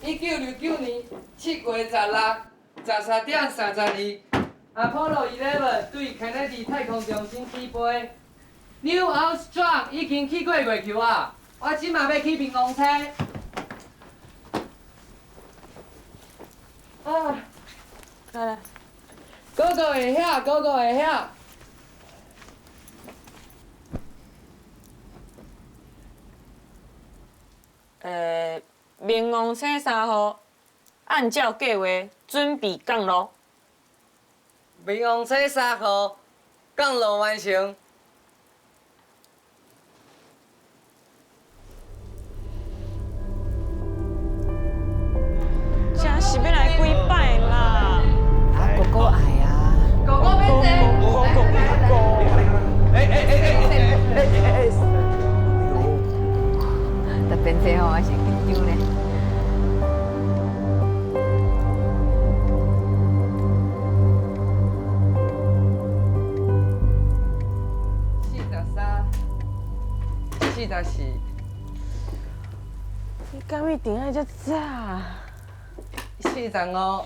1969年7月16、13点32，阿波罗11对肯尼迪太空中心起飞。Neil Armstrong 已经去过月球啊，我即马要去冥王星。啊，来，哥哥会晓，哥哥会晓。冥王星3号按照计划准备降落。冥王星3号降落完成。真是要来几摆啦？啊，哥哥爱啊！哥哥要坐。特别这吼，还是紧张呢。44。你敢一定爱遮早45。